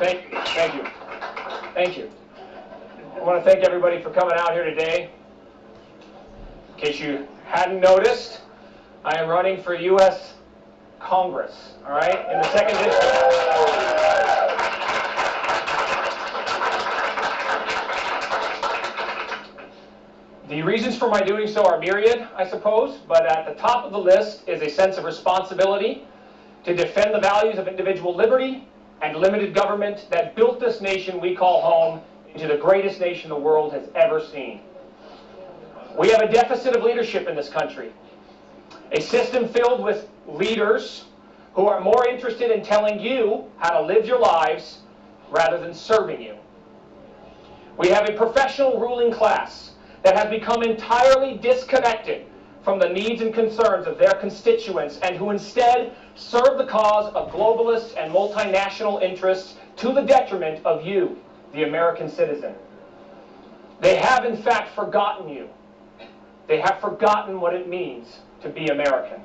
Thank you. Thank you. I want to thank everybody for coming out here today. In case you hadn't noticed, I am running for U.S. Congress, all right, in the 2nd district. The reasons for my doing so are myriad, I suppose, but at the top of the list is a sense of responsibility to defend the values of individual liberty and limited government that built this nation we call home into the greatest nation the world has ever seen. We have a deficit of leadership in this country, a system filled with leaders who are more interested in telling you how to live your lives rather than serving you. We have a professional ruling class that has become entirely disconnected from the needs and concerns of their constituents and who instead serve the cause of globalist and multinational interests to the detriment of you, the American citizen. They have in fact forgotten you. They have forgotten what it means to be American.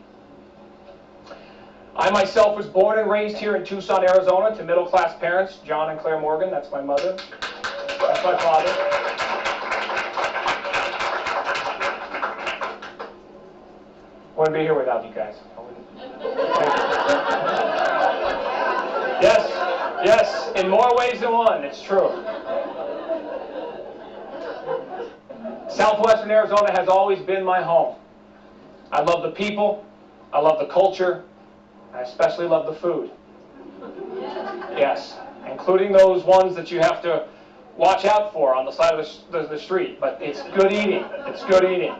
I myself was born and raised here in Tucson, Arizona to middle-class parents, John and Claire Morgan, that's my mother, that's my father. I wouldn't be here without you guys. Yes, in more ways than one, it's true. Southwestern Arizona has always been my home. I love the people, I love the culture, I especially love the food. Yes, including those ones that you have to watch out for on the side of the street, but it's good eating, it's good eating.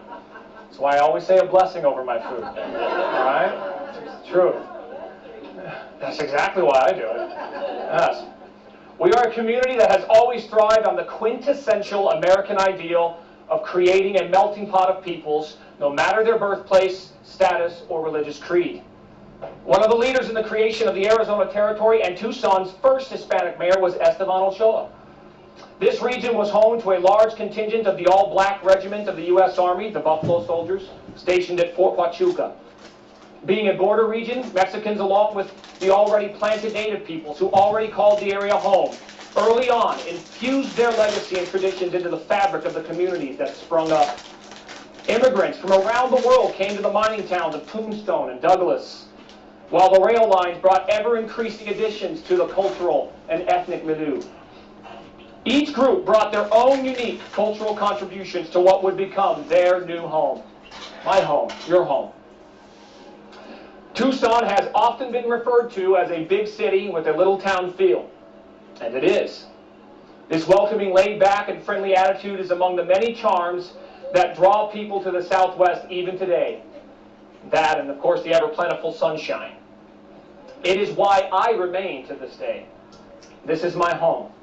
That's why I always say a blessing over my food. All right? It's the truth. That's exactly why I do it. Yes. We are a community that has always thrived on the quintessential American ideal of creating a melting pot of peoples, no matter their birthplace, status, or religious creed. One of the leaders in the creation of the Arizona Territory and Tucson's first Hispanic mayor was Esteban Ochoa. This region was home to a large contingent of the all-black regiment of the U.S. Army, the Buffalo Soldiers, stationed at Fort Huachuca. Being a border region, Mexicans, along with the already planted native peoples who already called the area home, early on infused their legacy and traditions into the fabric of the communities that sprung up. Immigrants from around the world came to the mining towns of Tombstone and Douglas, while the rail lines brought ever-increasing additions to the cultural and ethnic milieu. Each group brought their own unique cultural contributions to what would become their new home. My home, your home. Tucson has often been referred to as a big city with a little town feel, and it is. This welcoming, laid-back, and friendly attitude is among the many charms that draw people to the Southwest even today. That, and of course, the ever-plentiful sunshine. It is why I remain to this day. This is my home.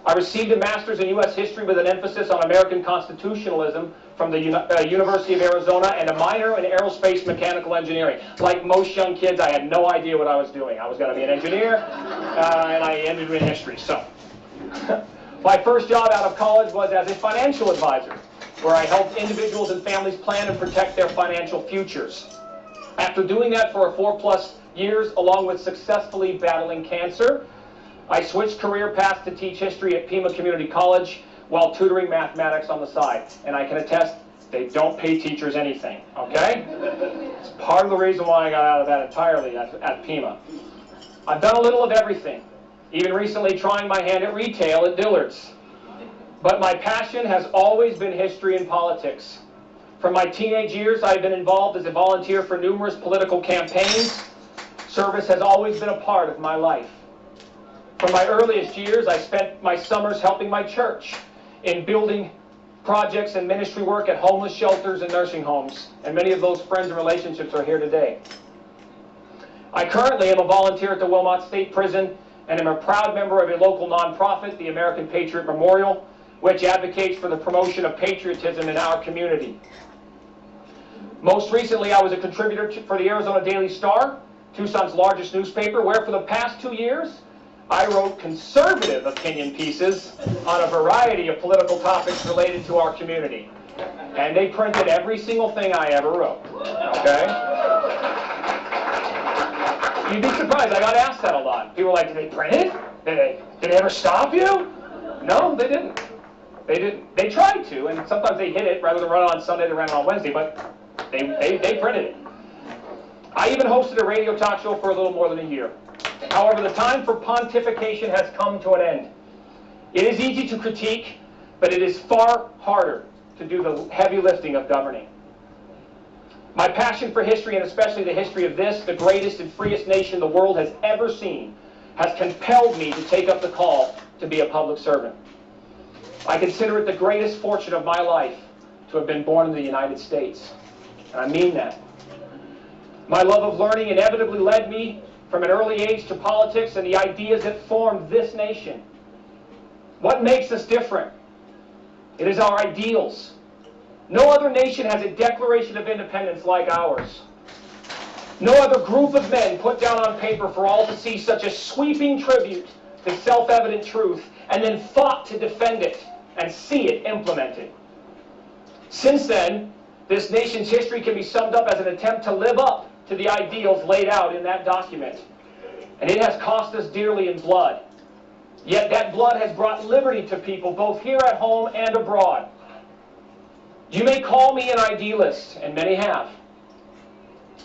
I received a master's in U.S. history with an emphasis on American constitutionalism from the University of Arizona and a minor in aerospace mechanical engineering. Like most young kids, I had no idea what I was doing. I was going to be an engineer, and I ended in history. So, my first job out of college was as a financial advisor, where I helped individuals and families plan and protect their financial futures. After doing that for 4+ years, along with successfully battling cancer, I switched career paths to teach history at Pima Community College while tutoring mathematics on the side. And I can attest, they don't pay teachers anything, okay? It's part of the reason why I got out of that entirely at Pima. I've done a little of everything, even recently trying my hand at retail at Dillard's. But my passion has always been history and politics. From my teenage years, I've been involved as a volunteer for numerous political campaigns. Service has always been a part of my life. From my earliest years, I spent my summers helping my church in building projects and ministry work at homeless shelters and nursing homes, and many of those friends and relationships are here today. I currently am a volunteer at the Wilmot State Prison and am a proud member of a local nonprofit, the American Patriot Memorial, which advocates for the promotion of patriotism in our community. Most recently, I was a contributor for the Arizona Daily Star, Tucson's largest newspaper, where for the past 2 years, I wrote conservative opinion pieces on a variety of political topics related to our community. And they printed every single thing I ever wrote, okay? You'd be surprised. I got asked that a lot. People were like, did they print it? Did they ever stop you? No, they didn't. They didn't. They tried to, and sometimes they hit it. Rather than run it on Sunday, they ran it on Wednesday, but they printed it. I even hosted a radio talk show for a little more than a year. However, the time for pontification has come to an end. It is easy to critique, but it is far harder to do the heavy lifting of governing. My passion for history, and especially the history of this, the greatest and freest nation the world has ever seen, has compelled me to take up the call to be a public servant. I consider it the greatest fortune of my life to have been born in the United States. And I mean that. My love of learning inevitably led me from an early age to politics and the ideas that formed this nation. What makes us different? It is our ideals. No other nation has a Declaration of Independence like ours. No other group of men put down on paper for all to see such a sweeping tribute to self-evident truth and then fought to defend it and see it implemented. Since then, this nation's history can be summed up as an attempt to live up to the ideals laid out in that document. And it has cost us dearly in blood. Yet that blood has brought liberty to people both here at home and abroad. You may call me an idealist, and many have.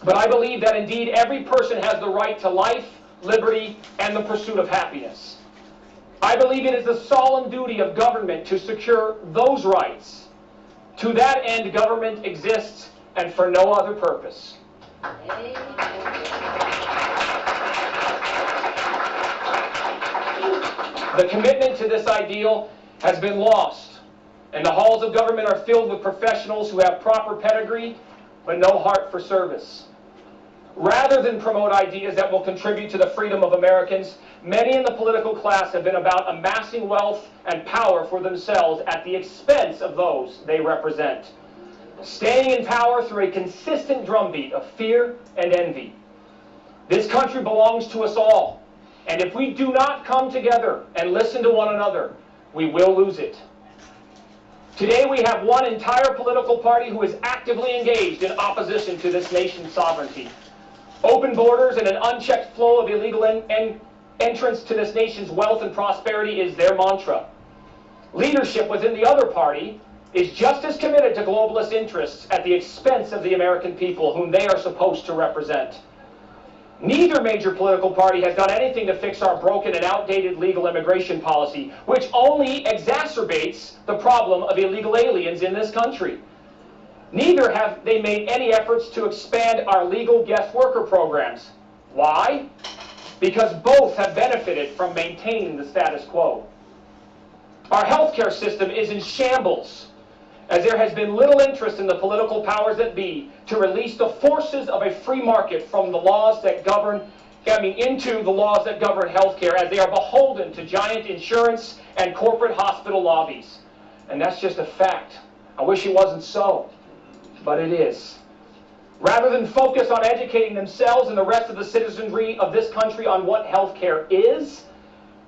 But I believe that indeed every person has the right to life, liberty, and the pursuit of happiness. I believe it is the solemn duty of government to secure those rights. To that end, government exists, and for no other purpose. The commitment to this ideal has been lost, and the halls of government are filled with professionals who have proper pedigree, but no heart for service. Rather than promote ideas that will contribute to the freedom of Americans, many in the political class have been about amassing wealth and power for themselves at the expense of those they represent, staying in power through a consistent drumbeat of fear and envy. This country belongs to us all, and if we do not come together and listen to one another, we will lose it. Today we have one entire political party who is actively engaged in opposition to this nation's sovereignty. Open borders and an unchecked flow of illegal entrance to this nation's wealth and prosperity is their mantra. Leadership within the other party is just as committed to globalist interests at the expense of the American people whom they are supposed to represent. Neither major political party has done anything to fix our broken and outdated legal immigration policy, which only exacerbates the problem of illegal aliens in this country. Neither have they made any efforts to expand our legal guest worker programs. Why? Because both have benefited from maintaining the status quo. Our healthcare system is in shambles, as there has been little interest in the political powers that be to release the forces of a free market from the laws that govern, into the laws that govern healthcare, as they are beholden to giant insurance and corporate hospital lobbies. And that's just a fact. I wish it wasn't so, but it is. Rather than focus on educating themselves and the rest of the citizenry of this country on what healthcare is,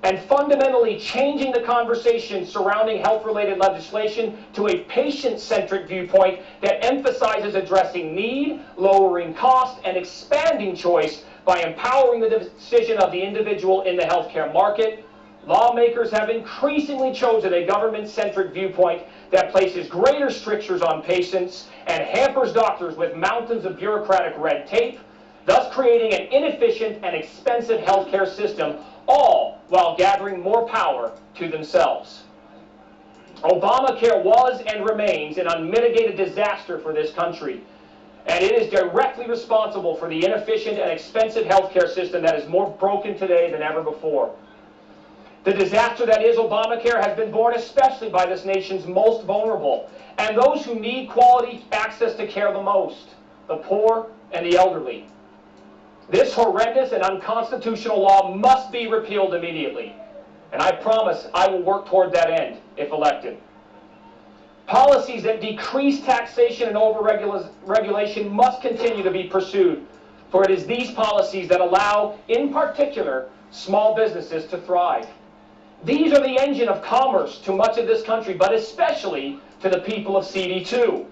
and fundamentally changing the conversation surrounding health-related legislation to a patient-centric viewpoint that emphasizes addressing need, lowering cost, and expanding choice by empowering the decision of the individual in the healthcare market, lawmakers have increasingly chosen a government-centric viewpoint that places greater strictures on patients and hampers doctors with mountains of bureaucratic red tape, thus creating an inefficient and expensive healthcare system, all while gathering more power to themselves. Obamacare was and remains an unmitigated disaster for this country, and it is directly responsible for the inefficient and expensive healthcare system that is more broken today than ever before. The disaster that is Obamacare has been borne especially by this nation's most vulnerable and those who need quality access to care the most, the poor and the elderly. This horrendous and unconstitutional law must be repealed immediately, and I promise I will work toward that end if elected. Policies that decrease taxation and over-regulation must continue to be pursued, for it is these policies that allow, in particular, small businesses to thrive. These are the engine of commerce to much of this country, but especially to the people of CD2.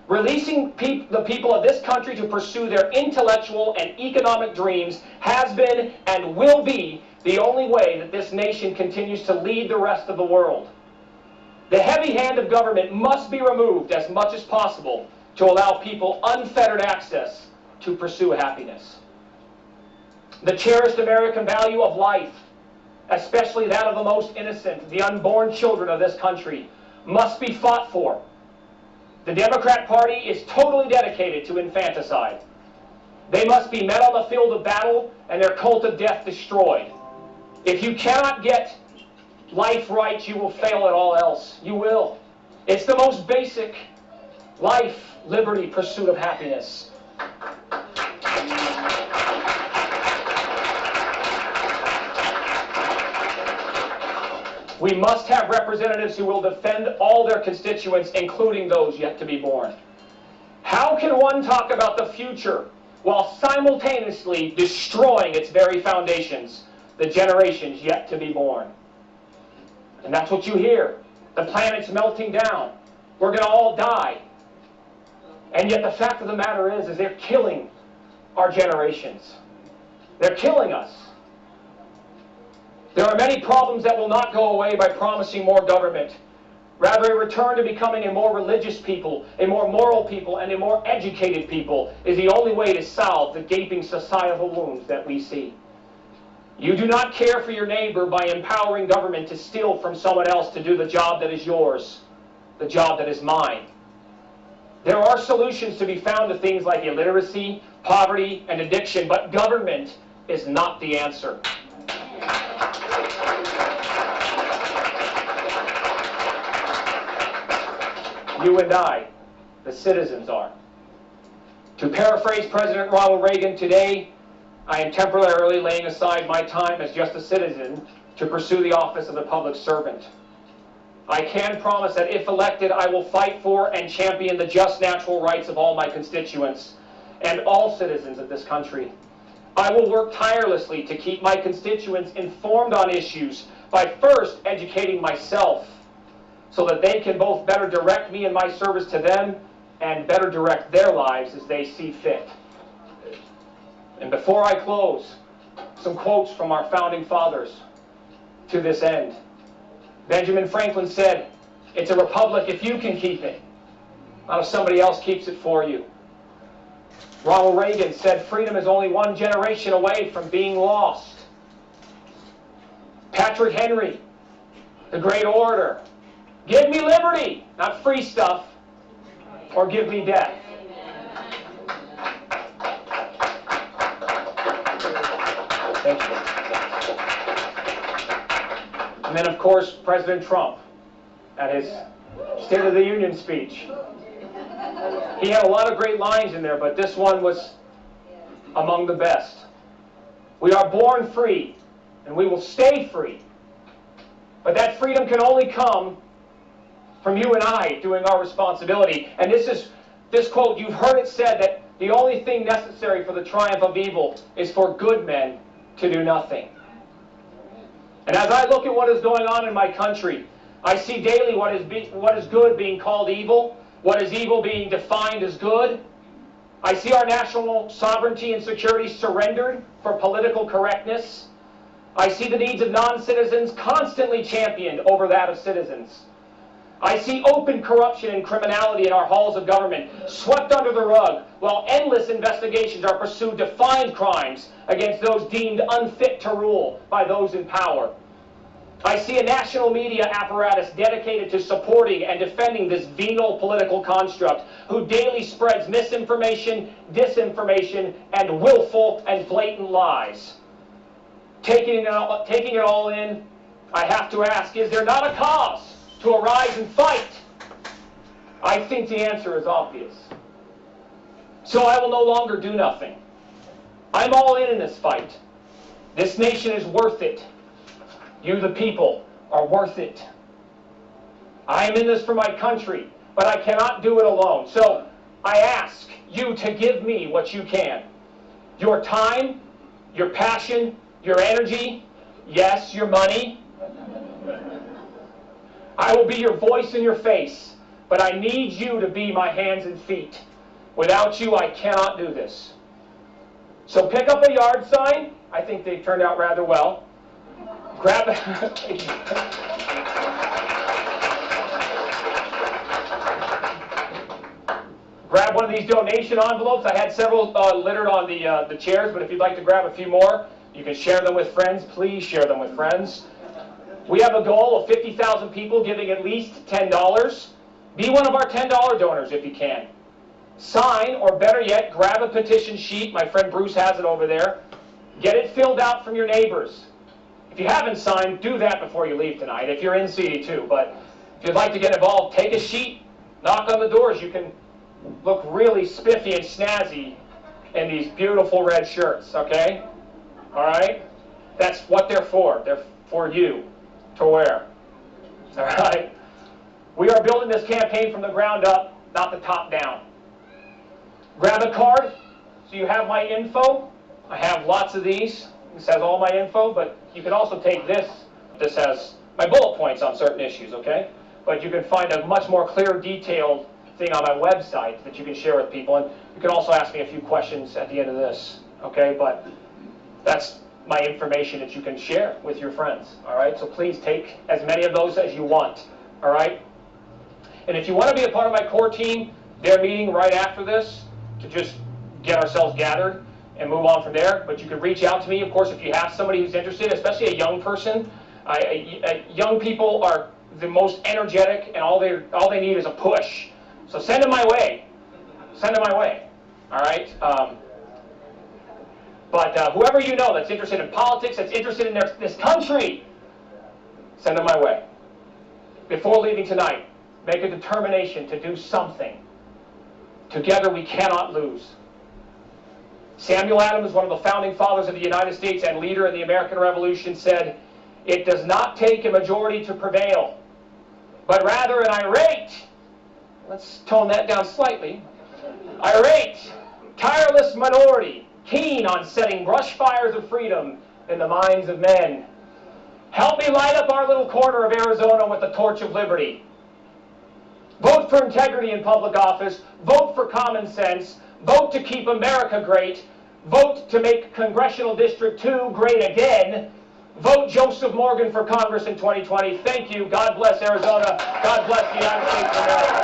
Releasing the people of this country to pursue their intellectual and economic dreams has been and will be the only way that this nation continues to lead the rest of the world. The heavy hand of government must be removed as much as possible to allow people unfettered access to pursue happiness. The cherished American value of life, especially that of the most innocent, the unborn children of this country, must be fought for. The Democrat Party is totally dedicated to infanticide. They must be met on the field of battle and their cult of death destroyed. If you cannot get life right, you will fail at all else. You will. It's the most basic life, liberty, pursuit of happiness. We must have representatives who will defend all their constituents, including those yet to be born. How can one talk about the future while simultaneously destroying its very foundations, the generations yet to be born? And that's what you hear. The planet's melting down. We're going to all die. And yet the fact of the matter is they're killing our generations. They're killing us. There are many problems that will not go away by promising more government. Rather, a return to becoming a more religious people, a more moral people, and a more educated people is the only way to solve the gaping societal wounds that we see. You do not care for your neighbor by empowering government to steal from someone else to do the job that is yours, the job that is mine. There are solutions to be found to things like illiteracy, poverty, and addiction, but government is not the answer. You and I, the citizens, are. To paraphrase President Ronald Reagan, today I am temporarily laying aside my time as just a citizen to pursue the office of the public servant. I can promise that if elected, I will fight for and champion the just natural rights of all my constituents and all citizens of this country. I will work tirelessly to keep my constituents informed on issues by first educating myself, so that they can both better direct me in my service to them and better direct their lives as they see fit. And before I close, some quotes from our founding fathers to this end. Benjamin Franklin said, "It's a republic if you can keep it, not if somebody else keeps it for you." Ronald Reagan said, "Freedom is only one generation away from being lost." Patrick Henry, the great orator, "Give me liberty, not free stuff, or give me death." Thank you. And then, of course, President Trump, at his State of the Union speech. He had a lot of great lines in there, but this one was among the best. We are born free, and we will stay free. But that freedom can only come from you and I doing our responsibility. And this quote, you've heard it said that the only thing necessary for the triumph of evil is for good men to do nothing. And as I look at what is going on in my country, I see daily what is good being called evil, what is evil being defined as good. I see our national sovereignty and security surrendered for political correctness. I see the needs of non-citizens constantly championed over that of citizens. I see open corruption and criminality in our halls of government swept under the rug, while endless investigations are pursued to find crimes against those deemed unfit to rule by those in power. I see a national media apparatus dedicated to supporting and defending this venal political construct, who daily spreads misinformation, disinformation, and willful and blatant lies. Taking it all in, I have to ask, is there not a cause to arise and fight? I think the answer is obvious. So I will no longer do nothing. I'm all in this fight. This nation is worth it. You, the people, are worth it. I am in this for my country, but I cannot do it alone. So I ask you to give me what you can. Your time, your passion, your energy, yes, your money. I will be your voice and your face, but I need you to be my hands and feet. Without you, I cannot do this. So pick up a yard sign. I think they turned out rather well. Grab grab one of these donation envelopes. I had several littered on the chairs, but if you'd like to grab a few more, you can share them with friends. Please share them with friends. We have a goal of 50,000 people giving at least $10. Be one of our $10 donors if you can. Sign, or better yet, grab a petition sheet. My friend Bruce has it over there. Get it filled out from your neighbors. If you haven't signed, do that before you leave tonight, if you're in CD2. But if you'd like to get involved, take a sheet, knock on the doors. You can look really spiffy and snazzy in these beautiful red shirts, okay? All right? That's what they're for. They're for you to wear. All right? We are building this campaign from the ground up, not the top down. Grab a card so you have my info. I have lots of these. This has all my info, but you can also take this. This has my bullet points on certain issues, okay? But you can find a much more clear, detailed thing on my website that you can share with people. And you can also ask me a few questions at the end of this, okay? But that's my information that you can share with your friends, all right? So please take as many of those as you want, all right? And if you want to be a part of my core team, they're meeting right after this to just get ourselves gathered and move on from there. But you can reach out to me, of course, if you have somebody who's interested, especially a young person. Young people are the most energetic, and all they need is a push. So send them my way. Send them my way. All right? But whoever you know that's interested in politics, that's interested in this country, send them my way. Before leaving tonight, make a determination to do something. Together we cannot lose. Samuel Adams, one of the founding fathers of the United States and leader in the American Revolution, said, "It does not take a majority to prevail, but rather an irate," let's tone that down slightly, irate, tireless minority, keen on setting brush fires of freedom in the minds of men. Help me light up our little corner of Arizona with the torch of liberty. Vote for integrity in public office. Vote for common sense. Vote to keep America great. Vote to make Congressional District 2 great again. Vote Joseph Morgan for Congress in 2020. Thank you. God bless Arizona. God bless the United States of America.